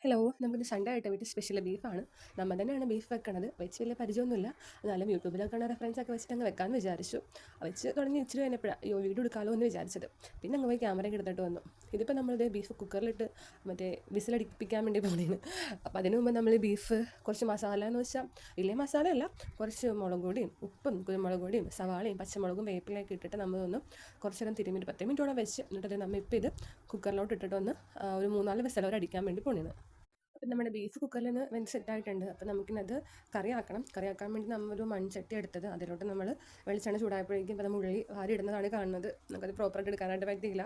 Hello, നമുക്കിന്ന് Sunday ആയിട്ട് വീട്ടിൽ സ്പെഷ്യൽ ബീഫാണ്. നമ്മൾ തന്നെയാണ് ബീഫ് വെക്കണത്. വെച്ച് വലിയ പരിചയമൊന്നുമില്ല. എന്നാലും യൂട്യൂബിലൊക്കെ റെഫറൻസ് ഒക്കെ വെച്ചിട്ട് അങ്ങ് വെക്കാമെന്ന് വിചാരിച്ചു. വെച്ച് തുടങ്ങി ഇച്ചിരി കഴിഞ്ഞപ്പോഴാണ് വീഡിയോ എടുക്കാമല്ലോ എന്ന് വിചാരിച്ചത്. പിന്നെ അങ്ങ് പോയി ക്യാമറയൊക്കെ എടുത്തിട്ട് വന്നു. ഇതിപ്പോൾ നമ്മളിത് ബീഫ് കുക്കറിലിട്ട് മറ്റേ വിസിലടിപ്പിക്കാൻ വേണ്ടി പോകണേന്. അപ്പോൾ അതിന് മുമ്പ് നമ്മൾ ബീഫ് കുറച്ച് മസാല എന്ന് വെച്ചാൽ വലിയ മസാലയല്ല, കുറച്ച് മുളക് പൊടിയും ഉപ്പും കുരുമുളക് പൊടിയും സവാളയും പച്ചമുളകും വേപ്പിലയൊക്കെ ഇട്ടിട്ട് നമ്മളൊന്ന് കുറച്ച് നേരം തിരുമിയിട്ട് 10 മിനിറ്റോടെ വെച്ച് എന്നിട്ട് നമ്മൾ ഇപ്പോൾ ഇത് കുക്കറിലോട്ട് ഇട്ടിട്ട് ഒന്ന് ഒരു 3-4 വിസിൽ വരെ അടിക്കാൻ വേണ്ടി പോണേന്. അപ്പം നമ്മുടെ ബീഫ് കുക്കറിൽ നിന്ന് വെന്ത് സെറ്റായിട്ടുണ്ട്. അപ്പം നമുക്കിനത് കറിയാക്കണം. കറിയാക്കാൻ വേണ്ടി നമ്മളൊരു മൺചട്ടി എടുത്തത്. അതിലോട്ട് നമ്മൾ വെളിച്ചെണ്ണ ചൂടായപ്പോഴേക്കും ഇപ്പോൾ നമ്മൾ ഉള്ളി വാരി ഇടുന്നതാണ് കാണുന്നത്. നമുക്കത് പ്രോപ്പറായിട്ട് എടുക്കാനായിട്ട് പറ്റിയില്ല.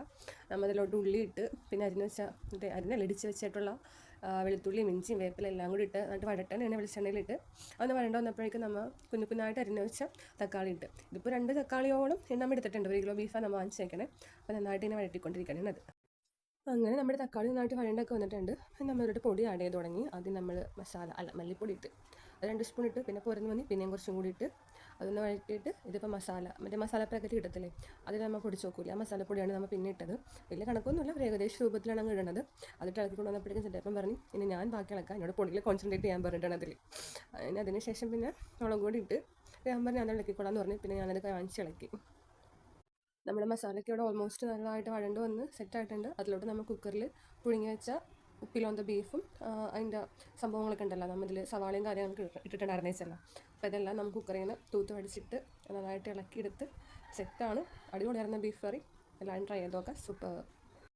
നമ്മൾ അതിലോട്ട് ഉള്ളി ഇട്ട് പിന്നെ അരിഞ്ഞ് വെച്ചാൽ അരിഞ്ഞല്ല ഇടിച്ച് വെച്ചിട്ടുള്ള വെളുത്തുള്ളിയും ഇഞ്ചിയും വേപ്പില എല്ലാം കൂടി ഇട്ട് എന്നിട്ട് വഴട്ടനാണ് വെളിച്ചെണ്ണയിലിട്ട് അന്ന് വരണ്ട വന്നപ്പോഴേക്കും നമ്മൾ കുഞ്ഞായിട്ട് അരിഞ്ഞ് വെച്ച തക്കാളി ഇട്ട് ഇതിപ്പോൾ 2 തക്കാളിയോളം എണ്ണം എടുത്തിട്ടുണ്ട്. 1 കിലോ ബീഫാണ് നമ്മൾ വാങ്ങിച്ചേക്കണേ. അപ്പോൾ നന്നായിട്ട് ഇങ്ങനെ വഴറ്റിക്കൊണ്ടിരിക്കണേ അത്. അങ്ങനെ നമ്മുടെ തക്കാളി നന്നായിട്ട് വഴണ്ടൊക്കെ വന്നിട്ടുണ്ട്. നമ്മളൊരു പൊടി ആഡ് ചെയ്ത് തുടങ്ങി. ആദ്യം നമ്മൾ മല്ലിപ്പൊടി ഇട്ട് അത് 2 സ്പൂൺ ഇട്ട് പിന്നെ പോരെന്ന് വന്നി പിന്നെയും കുറച്ചും കൂടി ഇട്ട് അതൊന്ന് വഴറ്റിയിട്ട് ഇതിപ്പോൾ മറ്റേ മസാല പാക്കറ്റ് കിട്ടത്തില്ലേ, അതിൽ നമ്മൾ പൊടിച്ച് നോക്കൂല. ആ മസാലപ്പൊടിയാണ് നമ്മൾ പിന്നെ ഇട്ടത്. വലിയ കണക്കൊന്നുമില്ല, ഒരു ഏകദേശ രൂപത്തിലാണ് അങ്ങ് ഇടണത്. അതിട്ട് ഇളക്കിക്കൊണ്ട് വന്നപ്പോഴേക്കും ചിലപ്പം പറഞ്ഞു ഇനി ഞാൻ ബാക്കി ഇളക്കാം, എന്നോട് പൊടിയിൽ കോൺസെൻട്രേറ്റ് ചെയ്യാൻ പറഞ്ഞിട്ടാണ് അതിൽ. അതിന് ശേഷം പിന്നെ മുളക് പൊടി ഇട്ട് ഞാൻ പറഞ്ഞു ഞാൻ ഇളക്കിക്കൊള്ളാന്ന് പറഞ്ഞു. പിന്നെ ഞാനത് കാണിച്ച് ഇളക്കി. നമ്മുടെ മസാലയ്ക്ക് ഇവിടെ ഓൾമോസ്റ്റ് നല്ലതായിട്ട് വഴണ്ട് വന്ന് സെറ്റായിട്ടുണ്ട്. അതിലോട്ട് നമ്മൾ കുക്കറിൽ പുഴുങ്ങി വെച്ച ഉപ്പിലോന്ത ബീഫും അതിൻ്റെ സംഭവങ്ങളൊക്കെ ഉണ്ടല്ലോ, നമ്മളിൽ സവാളയും കാര്യങ്ങളൊക്കെ ഇട്ടിട്ടുണ്ടായിരുന്നേ വെച്ചല്ലോ. അപ്പോൾ ഇതെല്ലാം നമുക്ക് കുക്കറിൽ നിന്ന് തൂത്ത് വടിച്ചിട്ട് നന്നായിട്ട് ഇളക്കിയെടുത്ത് സെറ്റാണ്. അടിപൊളിയായിരുന്ന ബീഫ് കറി. എല്ലാവരും ട്രൈ ചെയ്ത് നോക്കാം. സൂപ്പർ.